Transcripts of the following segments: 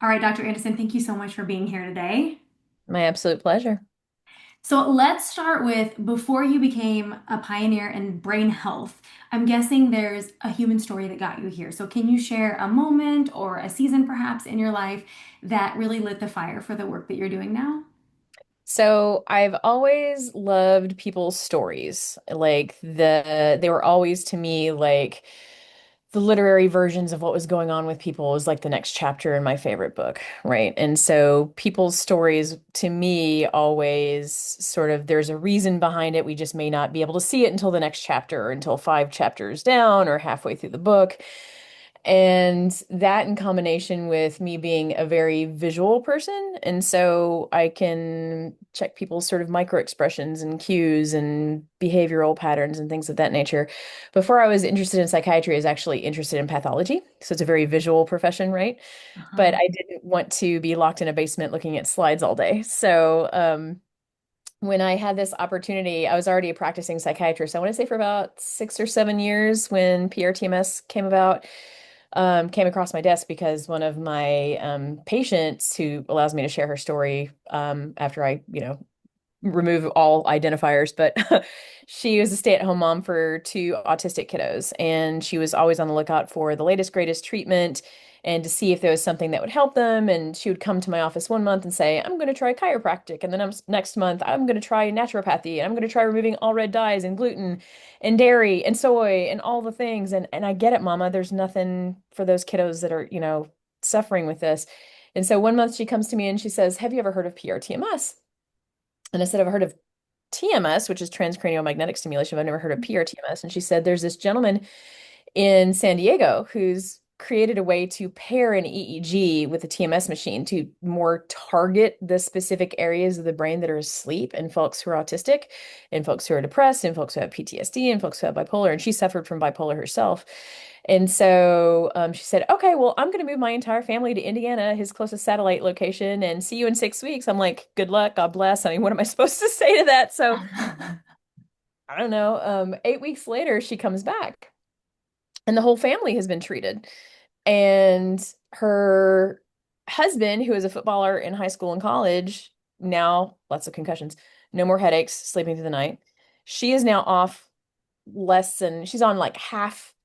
All right, Dr. Anderson, thank you so much for being here today. My absolute pleasure. So let's start with before you became a pioneer in brain health. I'm guessing there's a human story that got you here. So can you share a moment or a season perhaps in your life that really lit the fire for the work that you're doing now? So I've always loved people's stories. They were always to me like the literary versions of what was going on with people was like the next chapter in my favorite book, right? And so people's stories to me always sort of there's a reason behind it. We just may not be able to see it until the next chapter or until five chapters down or halfway through the book. And that in combination with me being a very visual person, and so I can check people's sort of micro expressions and cues and behavioral patterns and things of that nature. Before I was interested in psychiatry, I was actually interested in pathology. So it's a very visual profession, right? But Uh-huh. I didn't want to be locked in a basement looking at slides all day. When I had this opportunity, I was already a practicing psychiatrist. I want to say for about 6 or 7 years when PrTMS came about, came across my desk because one of my patients who allows me to share her story after I, remove all identifiers, but she was a stay-at-home mom for two autistic kiddos, and she was always on the lookout for the latest, greatest treatment and to see if there was something that would help them. And she would come to my office one month and say, I'm going to try chiropractic. And then next month, I'm going to try naturopathy. And I'm going to try removing all red dyes and gluten and dairy and soy and all the things. And I get it, Mama. There's nothing for those kiddos that are, suffering with this. And so one month she comes to me and she says, have you ever heard of PRTMS? And I said, I've heard of TMS, which is transcranial magnetic stimulation, but I've never heard of PRTMS. And she said, there's this gentleman in San Diego who's created a way to pair an EEG with a TMS machine to more target the specific areas of the brain that are asleep in folks who are autistic, in folks who are depressed, in folks who have PTSD, and folks who have bipolar. And she suffered from bipolar herself. And so she said, okay, well, I'm going to move my entire family to Indiana, his closest satellite location, and see you in 6 weeks. I'm like, good luck, God bless. I mean, what am I supposed to say to that? So I don't know. 8 weeks later, she comes back, and the whole family has been treated. And her husband, who is a footballer in high school and college, now lots of concussions, no more headaches, sleeping through the night. She is now off she's on like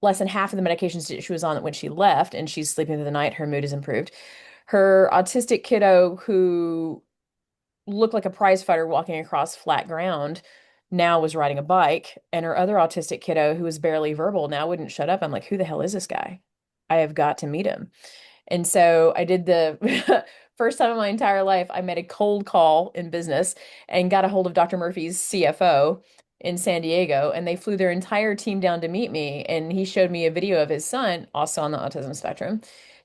less than half of the medications that she was on when she left, and she's sleeping through the night. Her mood is improved. Her autistic kiddo, who looked like a prize fighter walking across flat ground, now was riding a bike. And her other autistic kiddo, who was barely verbal, now wouldn't shut up. I'm like, who the hell is this guy? I have got to meet him. And so I did the first time in my entire life, I made a cold call in business and got a hold of Dr. Murphy's CFO in San Diego. And they flew their entire team down to meet me. And he showed me a video of his son, also on the autism spectrum,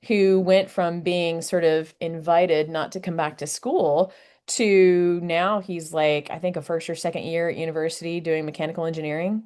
who went from being sort of invited not to come back to school to now he's like, I think a first or second year at university doing mechanical engineering.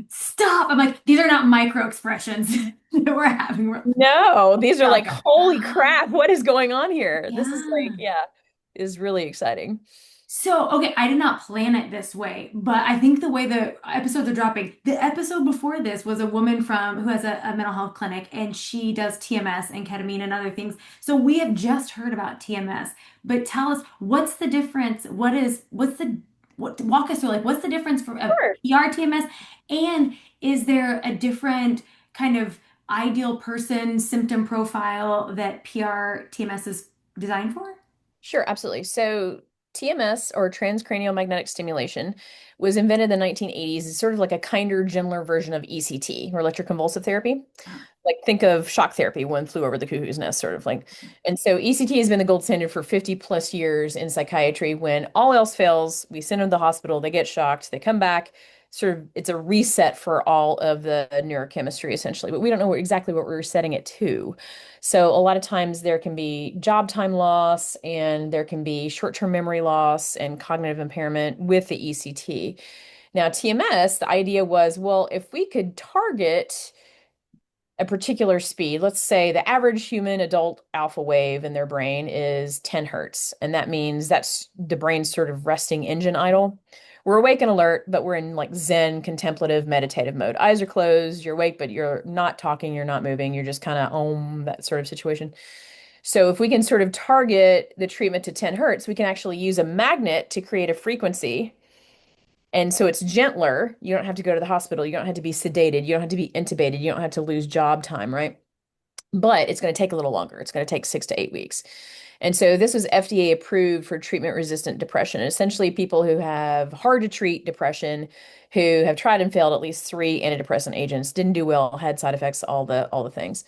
Stop. I'm like, these are not micro expressions that we're having. No, these are like, Okay. holy crap, what is going on here? This is like, Yeah. yeah, is really exciting. So, okay, I did not plan it this way, but I think the way the episodes are dropping, the episode before this was a woman from who has a mental health clinic and she does TMS and ketamine and other things. So we have just heard about TMS, but tell us what's the difference? Walk us through like what's the difference for a Sure. PR TMS and is there a different kind of ideal person symptom profile that PR TMS is designed for? Sure, absolutely. So TMS or transcranial magnetic stimulation was invented in the 1980s. It's sort of like a kinder, gentler version of ECT or electroconvulsive therapy. Like think of shock therapy, one flew over the cuckoo's nest, sort of like. And so ECT has been the gold standard for 50 plus years in psychiatry. When all else fails, we send them to the hospital, they get shocked, they come back. Sort of, it's a reset for all of the neurochemistry essentially, but we don't know exactly what we're resetting it to. So a lot of times there can be job time loss and there can be short-term memory loss and cognitive impairment with the ECT. Now, TMS, the idea was, well, if we could target a particular speed, let's say the average human adult alpha wave in their brain is 10 hertz, and that means that's the brain's sort of resting engine idle. we're awake and alert, but we're in like Zen contemplative meditative mode. Eyes are closed, you're awake, but you're not talking, you're not moving, you're just kind of that sort of situation. So if we can sort of target the treatment to 10 hertz, we can actually use a magnet to create a frequency. And so it's gentler. You don't have to go to the hospital. You don't have to be sedated. You don't have to be intubated. You don't have to lose job time, right? But it's going to take a little longer. It's going to take 6 to 8 weeks. And so this was FDA approved for treatment-resistant depression. Essentially, people who have hard to treat depression, who have tried and failed at least three antidepressant agents, didn't do well, had side effects, all the things.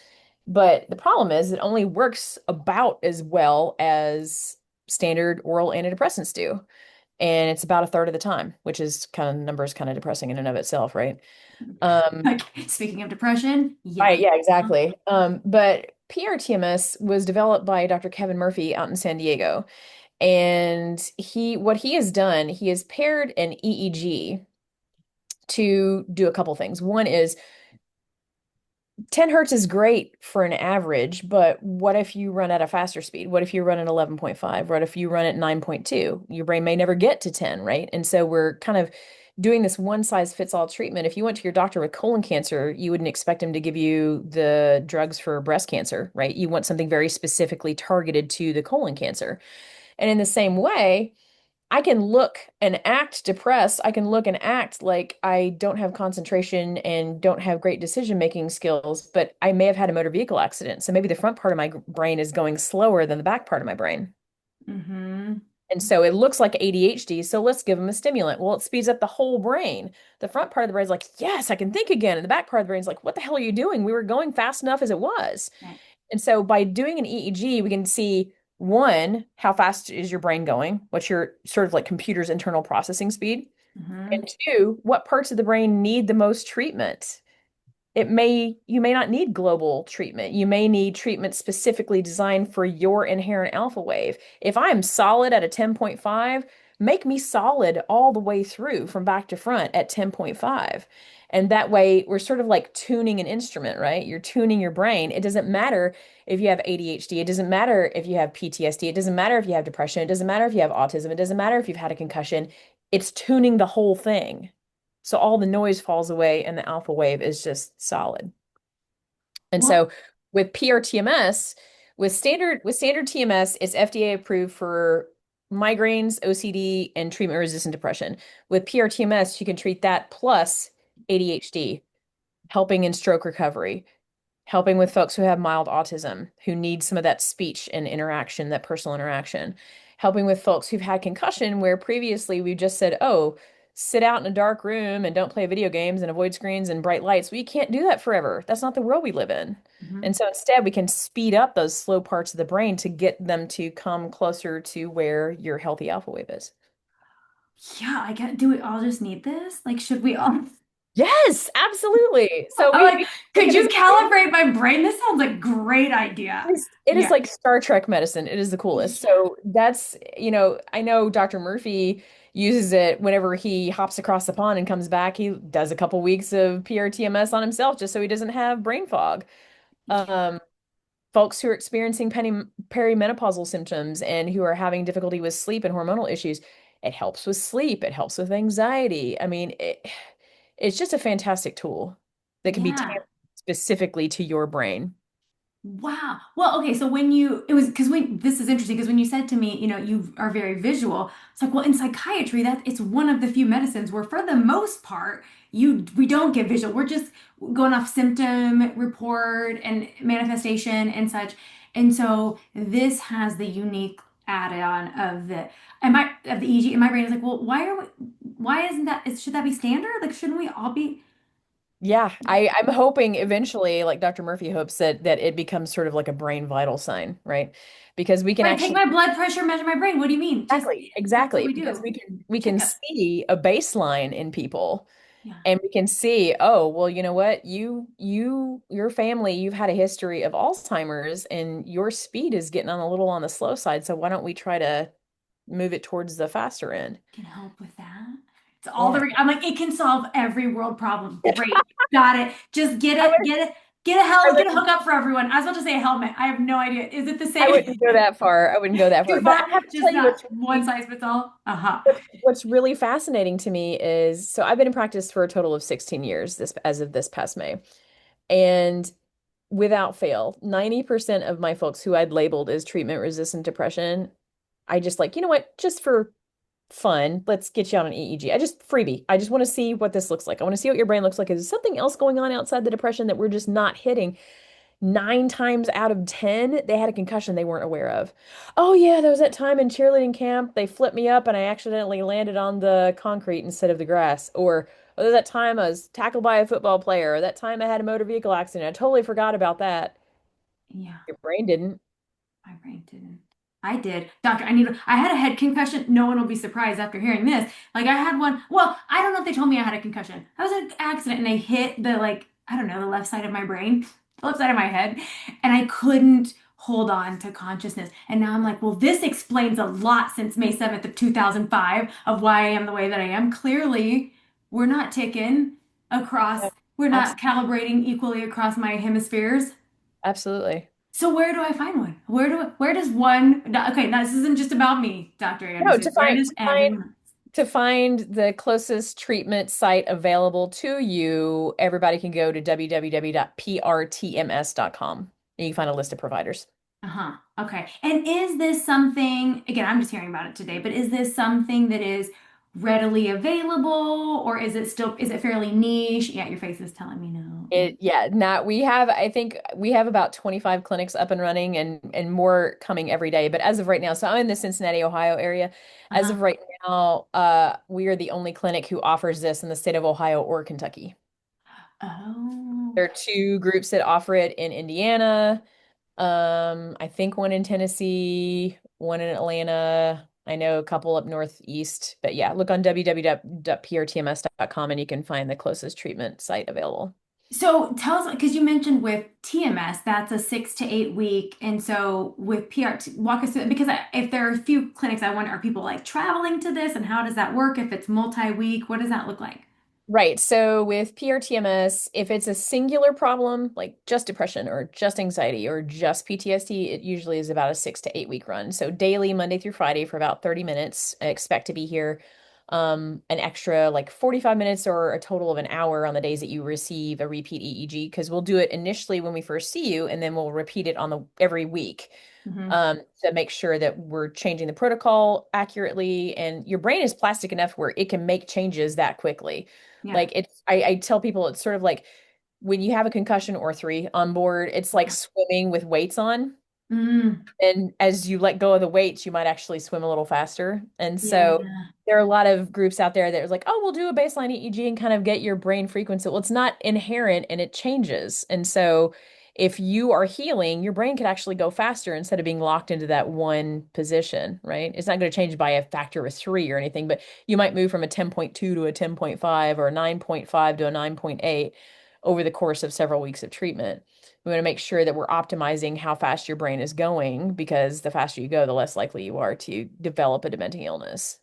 But the problem is it only works about as well as standard oral antidepressants do. And it's about a third of the time, which is numbers kind of depressing in and of itself, right? Um, Like, speaking of depression, yeah. right, yeah, exactly. But PRTMS was developed by Dr. Kevin Murphy out in San Diego. And what he has done, he has paired an EEG to do a couple things. One is 10 hertz is great for an average, but what if you run at a faster speed? What if you run at 11.5? What if you run at 9.2? Your brain may never get to 10, right? And so we're kind of doing this one size fits all treatment. If you went to your doctor with colon cancer, you wouldn't expect him to give you the drugs for breast cancer, right? You want something very specifically targeted to the colon cancer. And in the same way, I can look and act depressed. I can look and act like I don't have concentration and don't have great decision-making skills, but I may have had a motor vehicle accident. So maybe the front part of my brain is going slower than the back part of my brain. Mm-hmm. And so it looks like ADHD. So let's give them a stimulant. Well, it speeds up the whole brain. The front part of the brain is like, yes, I can think again. And the back part of the brain is like, what the hell are you doing? We were going fast enough as it was. Right. And so by doing an EEG, we can see one, how fast is your brain going? What's your sort of like computer's internal processing speed? Mm-hmm. And two, what parts of the brain need the most treatment? You may not need global treatment. You may need treatment specifically designed for your inherent alpha wave. If I'm solid at a 10.5, make me solid all the way through from back to front at 10.5. And that way we're sort of like tuning an instrument, right? You're tuning your brain. It doesn't matter if you have ADHD. It doesn't matter if you have PTSD. It doesn't matter if you have depression. It doesn't matter if you have autism. It doesn't matter if you've had a concussion. It's tuning the whole thing. So all the noise falls away and the alpha wave is just solid. And Well, so with PRTMS, with standard TMS, it's FDA approved for migraines, OCD, and treatment-resistant depression. With PRTMS, you can treat that plus ADHD, helping in stroke recovery, helping with folks who have mild autism, who need some of that speech and interaction, that personal interaction, helping with folks who've had concussion, where previously we just said, oh, sit out in a dark room and don't play video games and avoid screens and bright lights. We can't do that forever. That's not the world we live in. mhm. And so instead, we can speed up those slow parts of the brain to get them to come closer to where your healthy alpha wave is. Yeah, I get, do we all just need this? Like, should we all? Yes, absolutely. So I'm like, we look could at you this. calibrate my brain? This sounds like a great idea. It is Yeah. like Star Trek medicine. It is the coolest. Yeah. So I know Dr. Murphy uses it whenever he hops across the pond and comes back. He does a couple weeks of PRTMS on himself just so he doesn't have brain fog. Um, Folks who are experiencing perimenopausal symptoms and who are having difficulty with sleep and hormonal issues, it helps with sleep. It helps with anxiety. I mean, it's just a fantastic tool that can be Yeah. tailored specifically to your brain. Wow. Well, okay, so when you it was because when this is interesting because when you said to me, you are very visual, it's like, well, in psychiatry, that it's one of the few medicines where for the most part, we don't get visual. We're just going off symptom report and manifestation and such. And so this has the unique add-on of the EEG, and my brain is like, well, why isn't that should that be standard? Like, shouldn't we all be Yeah, I'm hoping eventually, like Dr. Murphy hopes that it becomes sort of like a brain vital sign, right? Because we can right, take actually my blood pressure, measure my brain. What do you mean? Just that's what exactly we because do. we can Checkup. see a baseline in people Yeah, and we can see, oh, well, you know what? Your family, you've had a history of Alzheimer's and your speed is getting on a little on the slow side, so why don't we try to move it towards the faster end? can help with that. It's Yeah. I'm like, it can solve every world problem. Great. Got it. Just I would get I Get a wouldn't, hookup for everyone. I was about to say a helmet. I have no idea. Is it the I same? wouldn't go that far. I wouldn't go that far. Too But far? I have to Just tell you not one size fits all? Uh-huh. what's really fascinating to me is so I've been in practice for a total of 16 years this as of this past May. And without fail, 90% of my folks who I'd labeled as treatment resistant depression, I just like, you know what, just for fun, let's get you on an EEG. I just freebie. I just want to see what this looks like. I want to see what your brain looks like. Is there something else going on outside the depression that we're just not hitting? 9 times out of 10, they had a concussion they weren't aware of. Oh, yeah, there was that time in cheerleading camp, they flipped me up and I accidentally landed on the concrete instead of the grass. Or, oh, there was that time I was tackled by a football player, or that time I had a motor vehicle accident. I totally forgot about that. Yeah. Your brain didn't. My brain didn't. I did. Doctor, I had a head concussion. No one will be surprised after hearing this. Like I had one. Well, I don't know if they told me I had a concussion. I was in an accident and they hit the I don't know, the left side of my brain, the left side of my head, and I couldn't hold on to consciousness. And now I'm like, well, this explains a lot since May 7th of 2005 of why I am the way that I am. Clearly, we're not ticking Yeah, we're not abs- calibrating equally across my hemispheres. absolutely. So where do I find one? Where does one, okay, now this isn't just about me, Dr. No, Anderson. Where does everyone? to find the closest treatment site available to you, everybody can go to www.prtms.com and you can find a list of providers. Uh-huh. Okay. And is this something, again, I'm just hearing about it today, but is this something that is readily available or is it fairly niche? Yeah, your face is telling me no. Yeah. Yeah, not we have I think we have about 25 clinics up and running and more coming every day. But as of right now, so I'm in the Cincinnati, Ohio area. As of Uh-huh. right now, we are the only clinic who offers this in the state of Ohio or Kentucky. Oh. There are two groups that offer it in Indiana. I think one in Tennessee, one in Atlanta. I know a couple up northeast. But yeah, look on www.prtms.com and you can find the closest treatment site available. So tell us, because you mentioned with TMS, that's a 6 to 8 week. And so with PRT, walk us through it, because if there are a few clinics, I wonder, are people like traveling to this and how does that work? If it's multi-week, what does that look like? Right. So with PRTMS, if it's a singular problem, like just depression or just anxiety or just PTSD, it usually is about a 6 to 8 week run. So daily, Monday through Friday for about 30 minutes. I expect to be here an extra like 45 minutes or a total of an hour on the days that you receive a repeat EEG, because we'll do it initially when we first see you, and then we'll repeat it on the every week Hmm. to make sure that we're changing the protocol accurately. And your brain is plastic enough where it can make changes that quickly. Yeah. Like I tell people it's sort of like when you have a concussion or three on board, it's like Yeah. swimming with weights on. Mm, And as you let go of the weights, you might actually swim a little faster. And so yeah. there are a lot of groups out there that are like, oh, we'll do a baseline EEG and kind of get your brain frequency. Well, it's not inherent and it changes. And so if you are healing, your brain could actually go faster instead of being locked into that one position, right? It's not going to change by a factor of three or anything, but you might move from a 10.2 to a 10.5 or a 9.5 to a 9.8 over the course of several weeks of treatment. We want to make sure that we're optimizing how fast your brain is going, because the faster you go, the less likely you are to develop a dementing illness.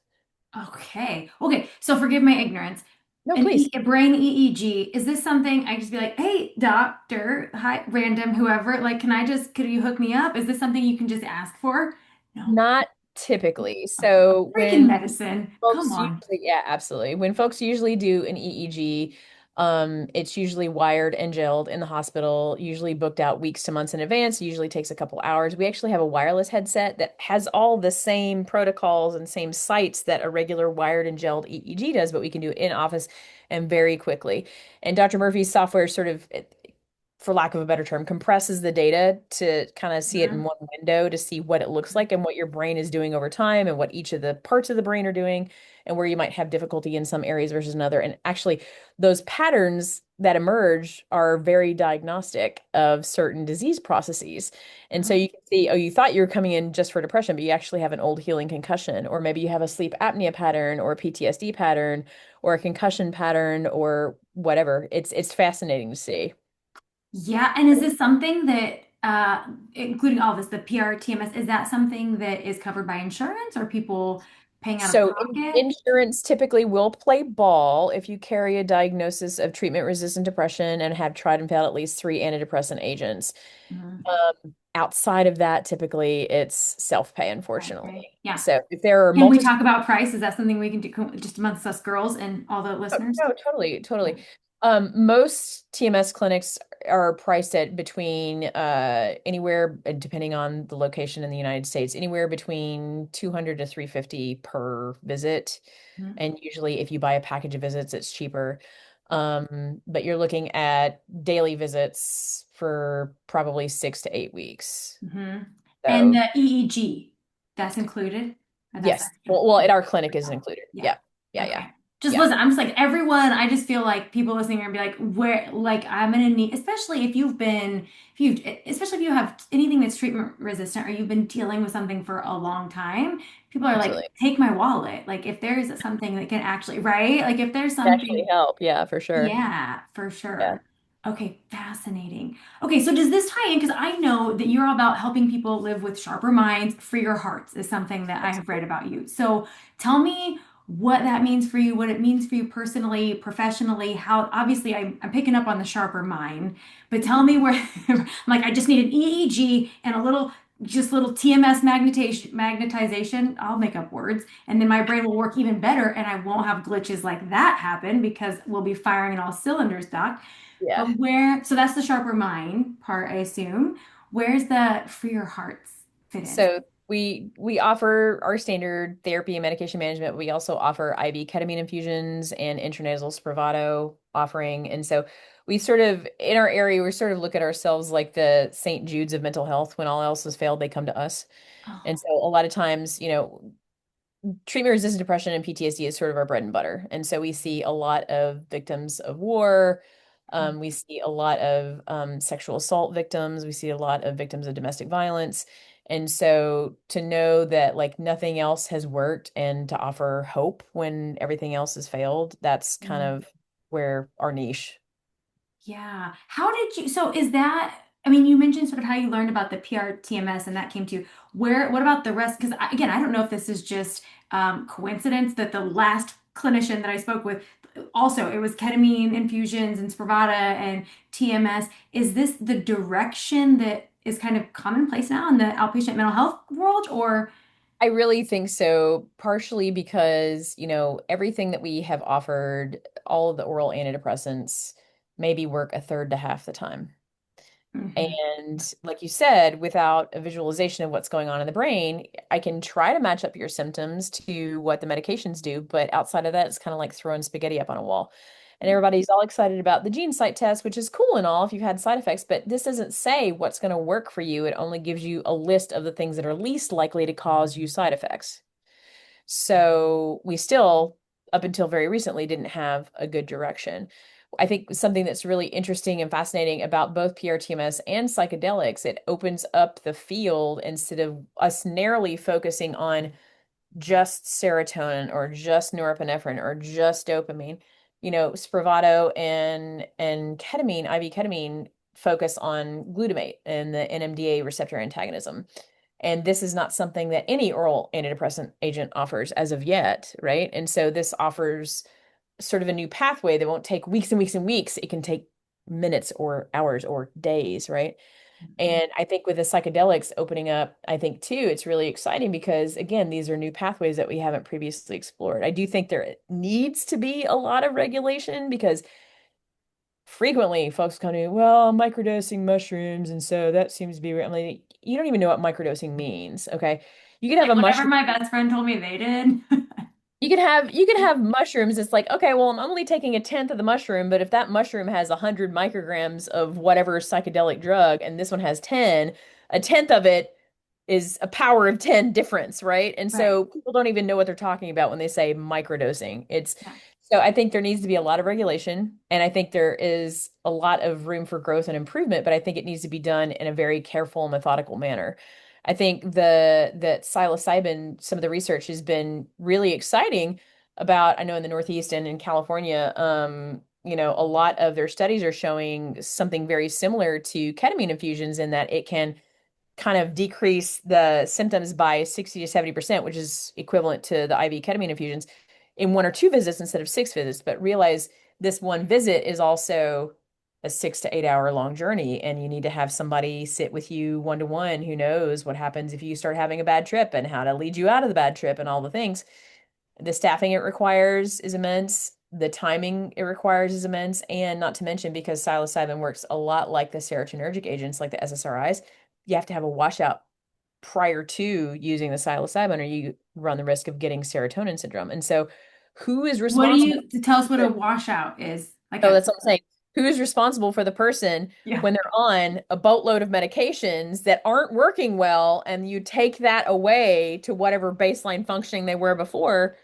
Okay. Okay. So forgive my ignorance. No, please. A brain EEG, is this something I just be like, hey, doctor, hi, random, whoever, like, could you hook me up? Is this something you can just ask for? No. Not typically. So Freaking when medicine. Come folks on. usually, yeah, absolutely. When folks usually do an EEG, it's usually wired and gelled in the hospital, usually booked out weeks to months in advance. It usually takes a couple hours. We actually have a wireless headset that has all the same protocols and same sites that a regular wired and gelled EEG does, but we can do it in office and very quickly. And Dr. Murphy's software sort of, for lack of a better term, compresses the data to kind of see it in Mhm. one window to see what it looks like and what your brain is doing over time and what each of the parts of the brain are doing and where you might have difficulty in some areas versus another. And actually, those patterns that emerge are very diagnostic of certain disease processes. And so you can see, oh, you thought you were coming in just for depression, but you actually have an old healing concussion, or maybe you have a sleep apnea pattern or a PTSD pattern or a concussion pattern or whatever. It's fascinating to see. Yeah, and is this something that, including all this, the PRTMS, is that something that is covered by insurance or people paying out of So pocket? insurance typically will play ball if you carry a diagnosis of treatment-resistant depression and have tried and failed at least three antidepressant agents. Mhm. Outside of that, typically it's self-pay, Okay. unfortunately. Yeah. So if there are Can we multiple talk about price? Is that something we can do just amongst us girls and all the Oh, listeners? no, totally, Yeah. totally. Most TMS clinics are priced at between anywhere, depending on the location in the United States, anywhere between 200 to 350 per visit. Mhm. And usually if you buy a package of visits, it's cheaper. But you're looking at daily visits for probably 6 to 8 weeks. Hmm. And So the EEG, that's included? Or that's yes, extra? well, at our clinic is included. Yeah. Yeah, yeah, yeah, Okay. Just yeah. listen, I'm just like everyone, I just feel like people listening are gonna be like, where, like, I'm gonna need, especially if you've been, if you, especially if you have anything that's treatment resistant or you've been dealing with something for a long time, people are like, Absolutely. take my wallet. Like, if there's something that can actually, right? Like, if there's Actually something. help. Yeah, for sure. Yeah, for Yeah. sure. Okay, fascinating. Okay, so does this tie in? Because I know that you're all about helping people live with sharper minds, freer hearts is something that I have read about you. So tell me what that means for you, what it means for you personally, professionally, how obviously I'm picking up on the sharper mind, but tell me where I'm like, I just need an EEG and a little, just little TMS magnetization. I'll make up words and then my brain will work even better and I won't have glitches like that happen because we'll be firing in all cylinders, doc. Yeah. But where, so that's the sharper mind part, I assume. Where's the freer hearts fit in? So we offer our standard therapy and medication management. We also offer IV ketamine infusions and intranasal Spravato offering. And so we sort of in our area, we sort of look at ourselves like the St. Jude's of mental health. When all else has failed, they come to us. And Oh, so a lot of times, treatment resistant depression and PTSD is sort of our bread and butter. And so we see a lot of victims of war. We see a lot of sexual assault victims. We see a lot of victims of domestic violence. And so to know that like nothing else has worked and to offer hope when everything else has failed, that's kind mm. of where our niche. Yeah. How did you, so is that, I mean, you mentioned sort of how you learned about the PRTMS and that came to you. Where, what about the rest? Because again, I don't know if this is just coincidence that the last clinician that I spoke with, also it was ketamine infusions and Spravato and TMS. Is this the direction that is kind of commonplace now in the outpatient mental health world, or? I really think so, partially because, everything that we have offered, all of the oral antidepressants, maybe work a third to half the time. Mhm. And like you said, without a visualization of what's going on in the brain, I can try to match up your symptoms to what the medications do, but outside of that, it's kind of like throwing spaghetti up on a wall. And Yeah. everybody's all excited about the gene site test, which is cool and all if you've had side effects, but this doesn't say what's going to work for you. It only gives you a list of the things that are least likely to cause you side effects. So we still, up until very recently, didn't have a good direction. I think something that's really interesting and fascinating about both PRTMS and psychedelics, it opens up the field instead of us narrowly focusing on just serotonin or just norepinephrine or just dopamine. Spravato and ketamine, IV ketamine, focus on glutamate and the NMDA receptor antagonism. And this is not something that any oral antidepressant agent offers as of yet, right? And so this offers sort of a new pathway that won't take weeks and weeks and weeks. It can take minutes or hours or days, right? Mhm. And I think with the psychedelics opening up, I think too, it's really exciting because again, these are new pathways that we haven't previously explored. I do think there needs to be a lot of regulation because frequently folks come to, well, I'm microdosing mushrooms, and so that seems to be, I'm like, you don't even know what microdosing means, okay? You could have a Like whatever mushroom my best friend told me they did. you could have mushrooms. It's like, okay, well, I'm only taking a tenth of the mushroom, but if that mushroom has 100 micrograms of whatever psychedelic drug and this one has 10, a tenth of it is a power of 10 difference, right? And Right. so people don't even know what they're talking about when they say microdosing. It's Yeah. so I think there needs to be a lot of regulation, and I think there is a lot of room for growth and improvement, but I think it needs to be done in a very careful and methodical manner. I think the that psilocybin, some of the research has been really exciting about, I know in the Northeast and in California, a lot of their studies are showing something very similar to ketamine infusions in that it can kind of decrease the symptoms by 60 to 70%, which is equivalent to the IV ketamine infusions in 1 or 2 visits instead of 6 visits. But realize this one visit is also a 6 to 8 hour long journey, and you need to have somebody sit with you one to one who knows what happens if you start having a bad trip and how to lead you out of the bad trip and all the things. The staffing it requires is immense. The timing it requires is immense. And not to mention, because psilocybin works a lot like the serotonergic agents, like the SSRIs, you have to have a washout prior to using the psilocybin, or you run the risk of getting serotonin syndrome. And so, who is What do responsible? you to tell us what a washout is? Like So a that's what I'm saying. Who is responsible for the person yeah, when they're on a boatload of medications that aren't working well, and you take that away to whatever baseline functioning they were before?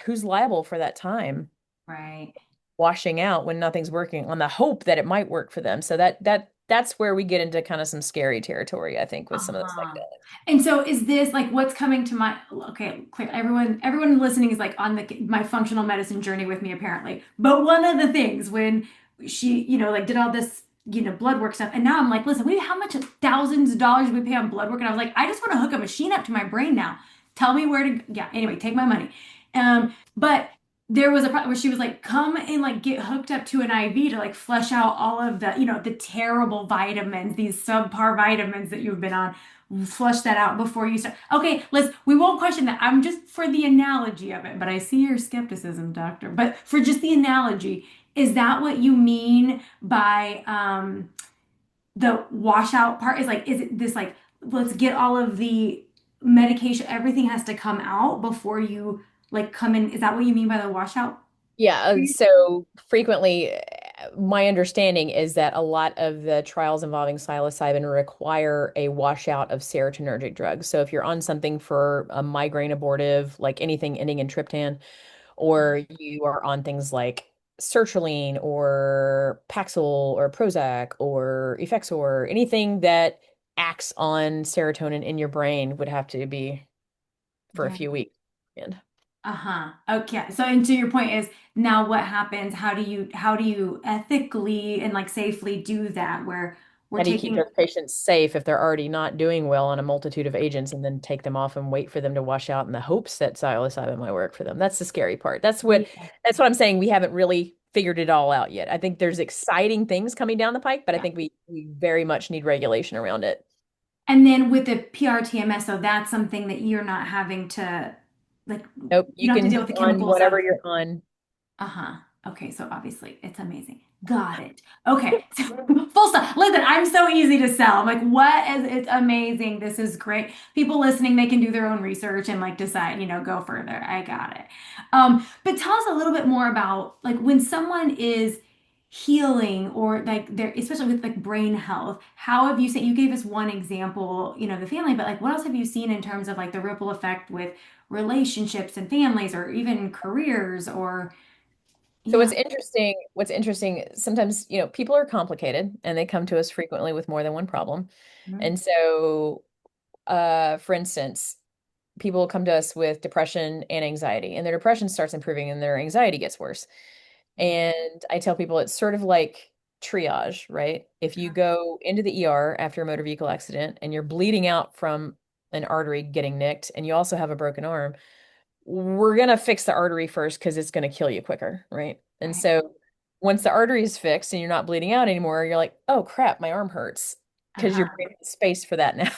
Who's liable for that time right. washing out when nothing's working on the hope that it might work for them? So that's where we get into kind of some scary territory, I think, with some of the Uh-huh. psychedelics. And so is this like what's coming to my okay, clear. Everyone listening is like on my functional medicine journey with me apparently. But one of the things when she, like did all this, blood work stuff, and now I'm like, listen, how much thousands of dollars we pay on blood work? And I was like, I just want to hook a machine up to my brain now. Tell me where to, yeah, anyway, take my money. But there was a part where she was like, come and like get hooked up to an IV to like flush out all of the, the terrible vitamins, these subpar vitamins that you've been on. Flush that out before you start. Okay, we won't question that. I'm just for the analogy of it, but I see your skepticism, doctor. But for just the analogy, is that what you mean by the washout part? Is it this like, let's get all of the medication, everything has to come out before you like come in? Is that what you mean by the washout? Yeah, so frequently, my understanding is that a lot of the trials involving psilocybin require a washout of serotonergic drugs. So if you're on something for a migraine abortive, like anything ending in triptan, or you are on things like sertraline or Paxil or Prozac or Effexor, anything that acts on serotonin in your brain would have to be for a Yeah. few weeks. And Uh-huh. Okay. So, and to your point is now what happens? How do you ethically and like safely do that where we're how do you keep taking, those patients safe if they're already not doing well on a multitude of agents, and then take them off and wait for them to wash out in the hopes that psilocybin might work for them? That's the scary part. yeah. That's what I'm saying. We haven't really figured it all out yet. I think there's exciting things coming down the pike, but I Yeah. think we very much need regulation around it. And then with the PRTMS, so that's something that you're not having to like Nope, you you don't have to can deal be with the on chemicals whatever of you're on. uh-huh. Okay, so obviously it's amazing. Got it. Okay. So, full stop. Listen, I'm so easy to sell. I'm like, what is it's amazing. This is great. People listening, they can do their own research and like decide, go further. I got it. But tell us a little bit more about like when someone is healing or like they're especially with like brain health, how have you seen you gave us one example, the family, but like what else have you seen in terms of like the ripple effect with relationships and families or even careers or So yeah. what's interesting, sometimes, people are complicated and they come to us frequently with more than one problem. Mhm. And so, for instance, people come to us with depression and anxiety, and their depression starts improving and their anxiety gets worse. And I tell people it's sort of like triage, right? If you go into the ER after a motor vehicle accident and you're bleeding out from an artery getting nicked, and you also have a broken arm, we're going to fix the artery first because it's going to kill you quicker, right? And Right. so once the artery is fixed and you're not bleeding out anymore, you're like, oh crap, my arm hurts, because your Uh-huh. brain has space for that now.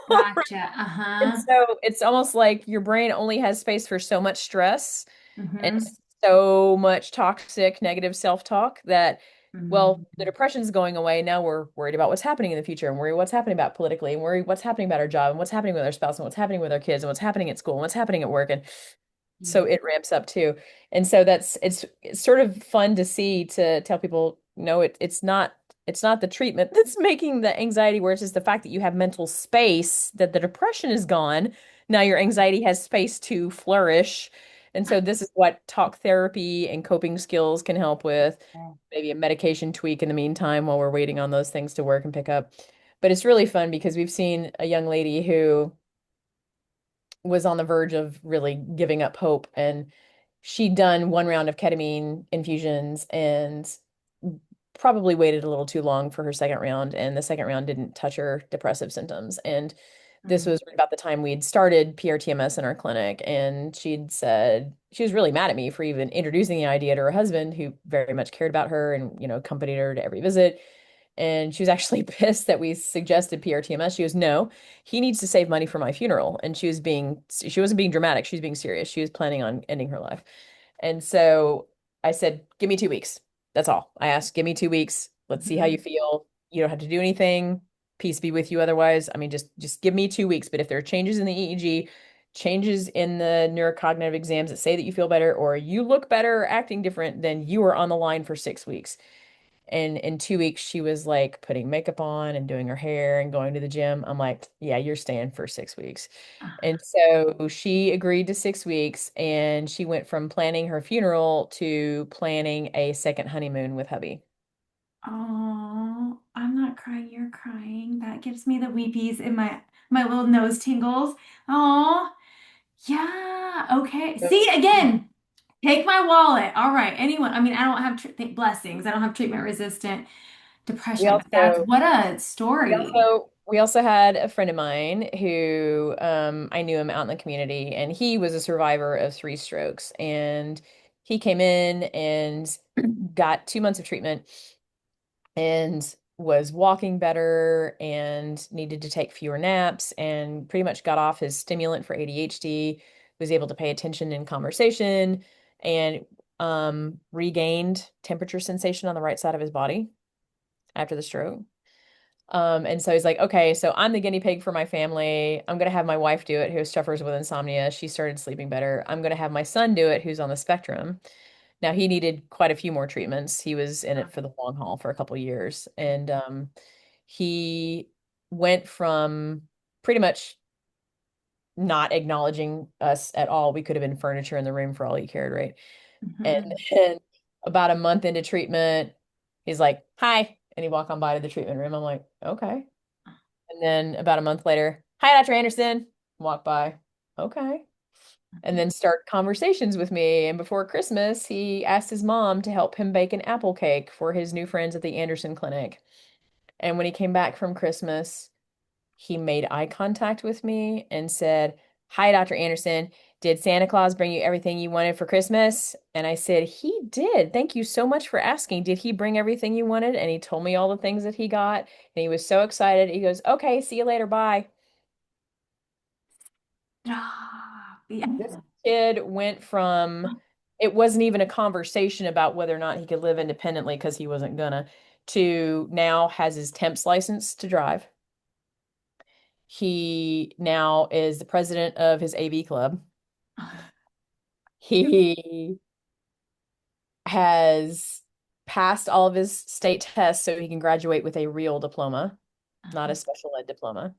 Gotcha. And Uh-huh. so it's almost like your brain only has space for so much stress and Mm-hmm. so much toxic negative self-talk that, well, the Mm-hmm. depression's going away. Now we're worried about what's happening in the future, and worry what's happening about politically, and worry what's happening about our job, and what's happening with our spouse, and what's happening with our kids, and what's happening at school, and what's happening at work. And Yeah. so it ramps up too. And so it's sort of fun to see, to tell people, no, it's not the treatment that's making the anxiety worse. It's the fact that you have mental space, that the depression is gone. Now your anxiety has space to flourish. And so this is what talk therapy and coping skills can help with. Maybe a medication tweak in the meantime while we're waiting on those things to work and pick up. But it's really fun because we've seen a young lady who was on the verge of really giving up hope, and she'd done one round of ketamine infusions and probably waited a little too long for her second round, and the second round didn't touch her depressive symptoms. And this Mm. was about the time we'd started PRTMS in our clinic, and she'd said she was really mad at me for even introducing the idea to her husband, who very much cared about her and, accompanied her to every visit. And she was actually pissed that we suggested PRTMS. She goes, "No, he needs to save money for my funeral." And she wasn't being dramatic. She was being serious. She was planning on ending her life. And so I said, "Give me 2 weeks. That's all." I asked, "Give me 2 weeks. Let's see how you Mhm. feel. You don't have to do anything. Peace be with you otherwise. I mean, just give me 2 weeks. But if there are changes in the EEG, changes in the neurocognitive exams that say that you feel better or you look better or acting different, then you are on the line for 6 weeks." And in 2 weeks, she was like putting makeup on and doing her hair and going to the gym. I'm like, "Yeah, you're staying for 6 weeks." And so she agreed to 6 weeks, and she went from planning her funeral to planning a second honeymoon with hubby. Oh, I'm not crying, you're crying. That gives me the weepies in my little nose tingles. Oh, yeah. Okay. So See, again, take my wallet. All right. Anyone. I mean, I don't have blessings. I don't have treatment resistant we depression, but that's also what a we story. also we also had a friend of mine who I knew him out in the community, and he was a survivor of 3 strokes. And he came in and got 2 months of treatment and was walking better and needed to take fewer naps and pretty much got off his stimulant for ADHD, was able to pay attention in conversation, and regained temperature sensation on the right side of his body after the stroke. And so he's like, "Okay, so I'm the guinea pig for my family. I'm gonna have my wife do it, who suffers with insomnia. She started sleeping better. I'm gonna have my son do it, who's on the spectrum." Now he needed quite a few more treatments. He was in it for the long haul for a couple of years, and he went from pretty much not acknowledging us at all. We could have been furniture in the room for all he cared, right? And Mhm. then about a month into treatment, he's like, "Hi," and he walked on by to the treatment room. I'm like, "Okay." And then about a month later, "Hi, Dr. Anderson." Walk by. "Okay." And then start conversations with me. And before Christmas, he asked his mom to help him bake an apple cake for his new friends at the Anderson Clinic. And when he came back from Christmas, he made eye contact with me and said, "Hi, Dr. Anderson. Did Santa Claus bring you everything you wanted for Christmas?" And I said, "He did. Thank you so much for asking. Did he bring everything you wanted?" And he told me all the things that he got. And he was so excited. He goes, "Okay, see you later. Bye." Stop. Yeah. This kid went from it wasn't even a conversation about whether or not he could live independently because he wasn't gonna, to now has his temps license to drive. He now is the president of his AV club. He has passed all of his state tests so he can graduate with a real diploma, not a special ed diploma.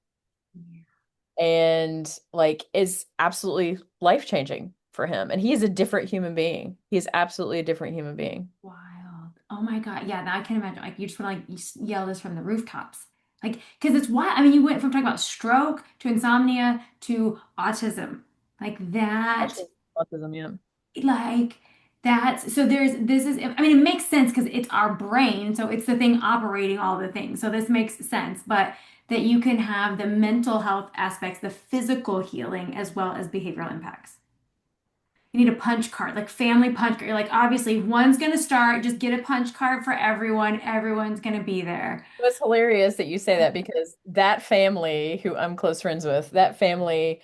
And like is absolutely life-changing for him. And he is a different human being. He is absolutely a different human being. Wild. Oh my God. Yeah, now I can imagine. Like you just want to yell this from the rooftops. Like, because it's wild. I mean, you went from talking about stroke to insomnia to autism. Like that, Partial autism, yeah. like that's so this is, I mean, it makes sense because it's our brain. So it's the thing operating all the things. So this makes sense. But that you can have the mental health aspects, the physical healing, as well as behavioral impacts. You need a punch card, like family punch card. You're like, obviously, one's gonna start, just get a punch card for everyone. Everyone's gonna be there. It was hilarious that you say that because that family, who I'm close friends with, that family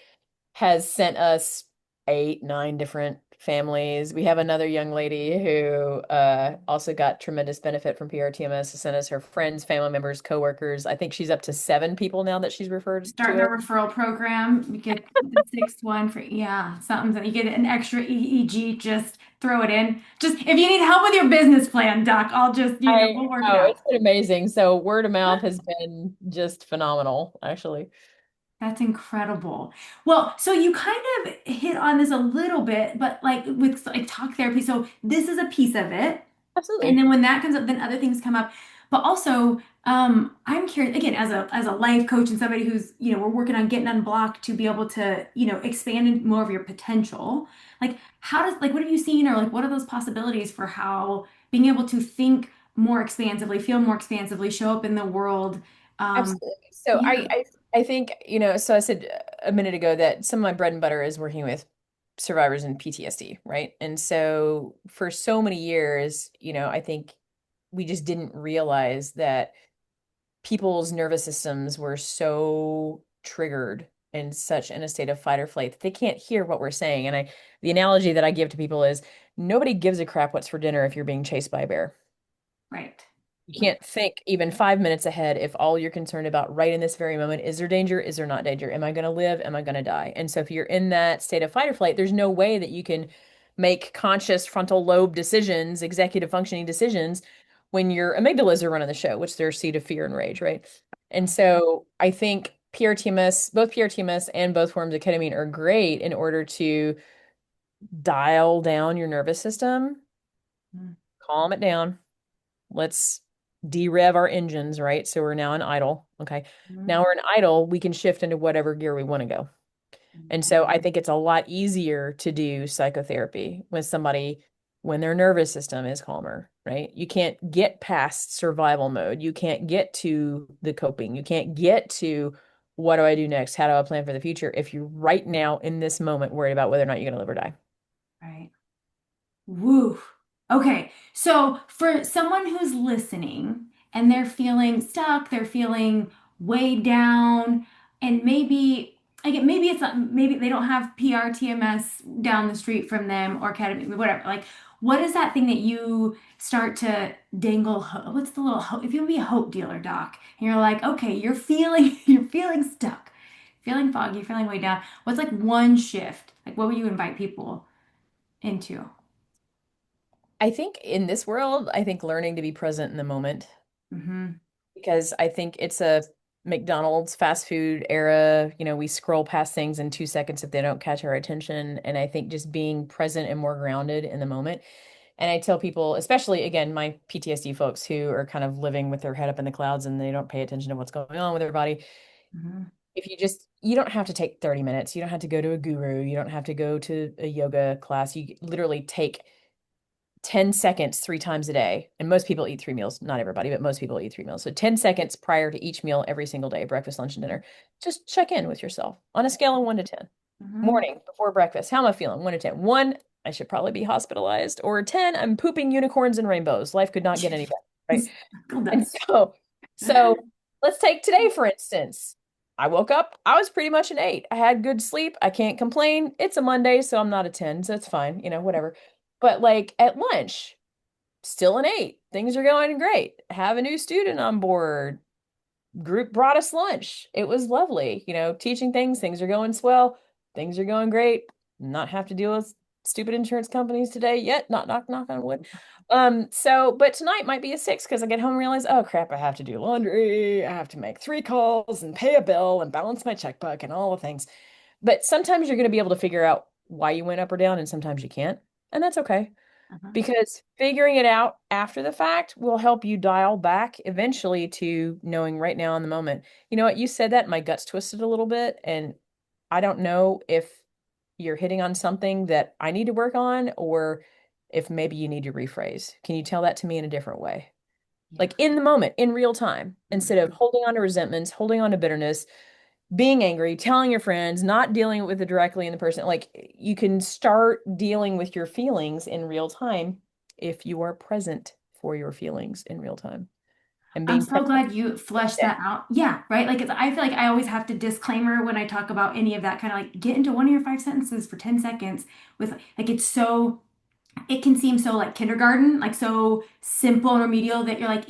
has sent us 8, 9 different families. We have another young lady who also got tremendous benefit from PRTMS, to send us her friends, family members, coworkers. I think she's up to 7 people now that she's referred Starting to a us. referral program. You get the sixth one for, yeah, something that you get an extra EEG, just throw it in. Just if you need help with your business plan, Doc, I'll just, I we'll work it know out. it's been amazing. So word of mouth has been just phenomenal, actually. That's incredible. Well, so you kind of hit on this a little bit, but like with like talk therapy, so this is a piece of it. And Absolutely. then when that comes up, then other things come up. But also, I'm curious again as a life coach and somebody who's, we're working on getting unblocked to be able to, expand in more of your potential. Like, how does like what have you seen, or like what are those possibilities for how being able to think more expansively, feel more expansively, show up in the world. Um, Absolutely. So yeah, I think, so I said a minute ago that some of my bread and butter is working with survivors in PTSD, right? And so for so many years, I think we just didn't realize that people's nervous systems were so triggered and such in a state of fight or flight that they can't hear what we're saying. And the analogy that I give to people is nobody gives a crap what's for dinner if you're being chased by a bear. right. You Right. can't think even 5 minutes ahead if all you're concerned about right in this very moment is there danger? Is there not danger? Am I going to live? Am I going to die? And so if you're in that state of fight or flight, there's no way that you can make conscious frontal lobe decisions, executive functioning decisions when your amygdalas are running the show, which they're a seat of fear and rage, right? And so I think PRTMS, both PRTMS and both forms of ketamine are great in order to dial down your nervous system, Mm, calm it down. Let's derev our engines, right? So we're now in idle. Okay. mm, Now we're in idle, we can shift into whatever gear we want to go. And mm. so I think it's a lot easier to do psychotherapy with somebody when their nervous system is calmer, right? You can't get past survival mode. You can't get to the coping. You can't get to what do I do next? How do I plan for the future if you're right now in this moment worried about whether or not you're going to live or die? Right. Woo. Okay. So for someone who's listening and they're feeling stuck, they're feeling weighed down, and maybe it's not, maybe they don't have PRTMS down the street from them or ketamine, whatever. Like, what is that thing that you start to dangle? What's the little hope? If you want to be a hope dealer, doc, and you're like, okay, you're feeling stuck, feeling foggy, feeling weighed down. What's like one shift? Like, what would you invite people into? I think in this world, I think learning to be present in the moment Hmm. because I think it's a McDonald's fast food era. We scroll past things in 2 seconds if they don't catch our attention. And I think just being present and more grounded in the moment. And I tell people, especially again, my PTSD folks who are kind of living with their head up in the clouds and they don't pay attention to what's going on with their body. Hmm. If you don't have to take 30 minutes. You don't have to go to a guru. You don't have to go to a yoga class. You literally take 10 seconds 3 times a day. And most people eat 3 meals. Not everybody, but most people eat 3 meals. So 10 seconds prior to each meal every single day, breakfast, lunch, and dinner. Just check in with yourself on a scale of 1 to 10. Hmm. Morning before breakfast. How am I feeling? 1 to 10. One, I should probably be hospitalized. Or 10, I'm pooping unicorns and rainbows. Life could not get any better. Right. Cool And dust. so let's take today, for instance. I woke up, I was pretty much an 8. I had good sleep. I can't complain. It's a Monday, so I'm not a 10, so it's fine, whatever. But like at lunch, still an 8. Things are going great. Have a new student on board. Group brought us lunch. It was lovely. Teaching things are going swell. Things are going great. Not have to deal with stupid insurance companies today yet. Not knock on wood. But tonight might be a 6 because I get home and realize, oh crap, I have to do laundry. I have to make 3 calls and pay a bill and balance my checkbook and all the things. But sometimes you're going to be able to figure out why you went up or down, and sometimes you can't. And that's okay Uh-huh. because figuring it out after the fact will help you dial back eventually to knowing right now in the moment. You know what? You said that, my guts twisted a little bit, and I don't know if you're hitting on something that I need to work on or if maybe you need to rephrase. Can you tell that to me in a different way? Yeah. Like in the moment, in real time, instead of Mhm. holding on to resentments, holding on to bitterness, being angry, telling your friends, not dealing with it directly in the person. Like you can start dealing with your feelings in real time if you are present for your feelings in real time and I'm being so present. glad you fleshed that out. Yeah, right. Like I feel like I always have to disclaimer when I talk about any of that kind of like get into one of your 5 sentences for 10 seconds with like it can seem so like kindergarten, like so simple and remedial that you're like,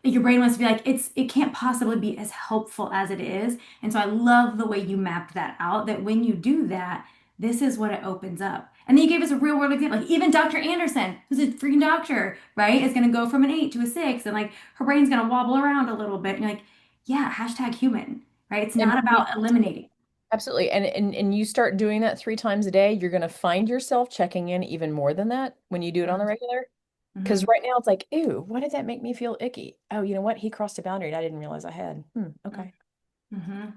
your brain wants to be like, it can't possibly be as helpful as it is. And so I love the way you mapped that out, that when you do that, this is what it opens up. And then you gave us a real world example. Like even Dr. Anderson, who's a freaking doctor, right, is gonna go from an 8 to a 6, and like her brain's gonna wobble around a little bit. And you're like, yeah, hashtag human, right? It's And not you about eliminating. absolutely. And you start doing that 3 times a day, you're gonna find yourself checking in even more than that when you do it on the regular. Because Hmm. right now it's like, ew, why did that make me feel icky? Oh, you know what? He crossed a boundary and I didn't realize I had. Okay. Hmm.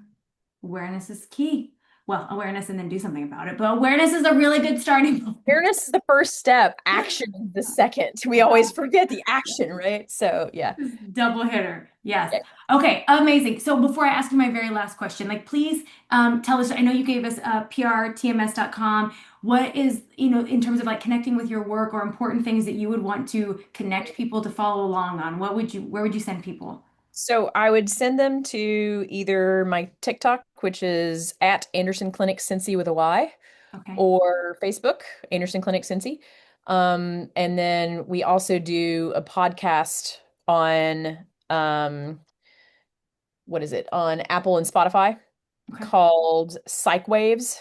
Awareness is key. well, awareness and then do something about it. But awareness is a really good starting point. Fairness is the first step, action is the second. We always forget the action, right? So, yeah. Double hitter. Yes. Yeah. Okay, amazing. So before I ask you my very last question, like please tell us, I know you gave us prtms.com. What is, in terms of like connecting with your work or important things that you would want to connect people to follow along on, where would you send people? So I would send them to either my TikTok, which is at Anderson Clinic Cincy with a Y, Okay. or Facebook, Anderson Clinic Cincy. And then we also do a podcast on what is it? On Apple and Spotify Okay. called Psych Waves,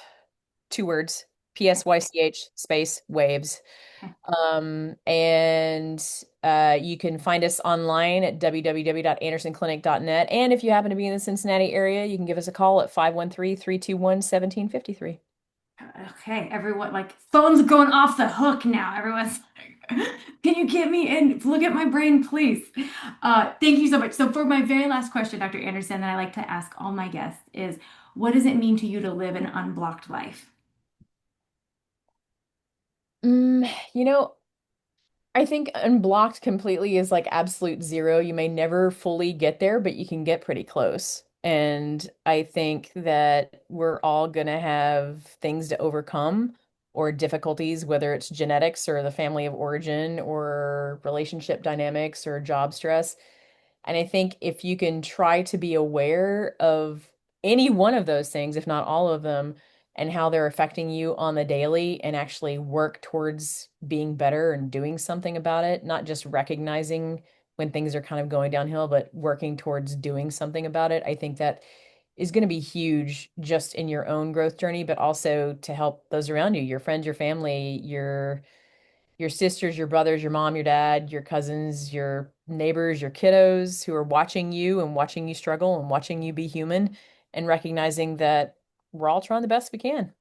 two words, Okay. PSYCH space waves. Okay. And you can find us online at www.andersonclinic.net. And if you happen to be in the Cincinnati area, you can give us a call at 513-321-1753. Okay, everyone, like phones are going off the hook now. Everyone's like, can you get me in? Look at my brain, please. Thank you so much. So for my very last question, Dr. Anderson, that I like to ask all my guests is, what does it mean to you to live an unblocked life? Mm, you know, I think unblocked completely is like absolute zero. You may never fully get there, but you can get pretty close. And I think that we're all gonna have things to overcome or difficulties, whether it's genetics or the family of origin or relationship dynamics or job stress. And I think if you can try to be aware of any one of those things, if not all of them, and how they're affecting you on the daily and actually work towards being better and doing something about it, not just recognizing when things are kind of going downhill, but working towards doing something about it. I think that is going to be huge just in your own growth journey, but also to help those around you, your friends, your family, your sisters, your brothers, your mom, your dad, your cousins, your neighbors, your kiddos who are watching you and watching you struggle and watching you be human and recognizing that we're all trying the best we can.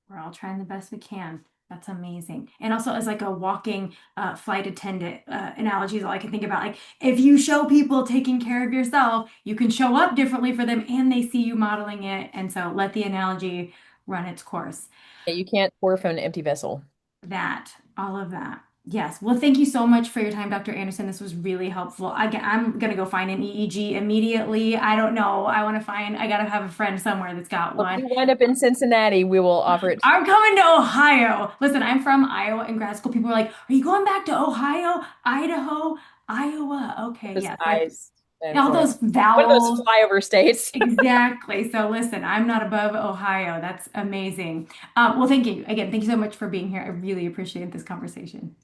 We're all trying the best we can. That's amazing. And also, as like a walking flight attendant analogy is all I can think about. Like, if you show people taking care of yourself, you can show up differently for them and they see you modeling it. And so let the analogy run its course. Yeah, you can't pour from an empty vessel. That, all of that. Yes. Well, thank you so much for your time, Dr. Anderson. This was really helpful. I'm going to go find an EEG immediately. I don't know. I got to have a friend somewhere that's got If one. you wind up in Cincinnati, we will offer it to I'm coming to Ohio. Listen, I'm from Iowa in grad school. People are like, are you going back to Ohio, Idaho, Iowa? Okay, those yes. eyes and All forehead. those One of those vowels. flyover states. Exactly. So listen, I'm not above Ohio. That's amazing. Well, thank you again. Thank you so much for being here. I really appreciate this conversation.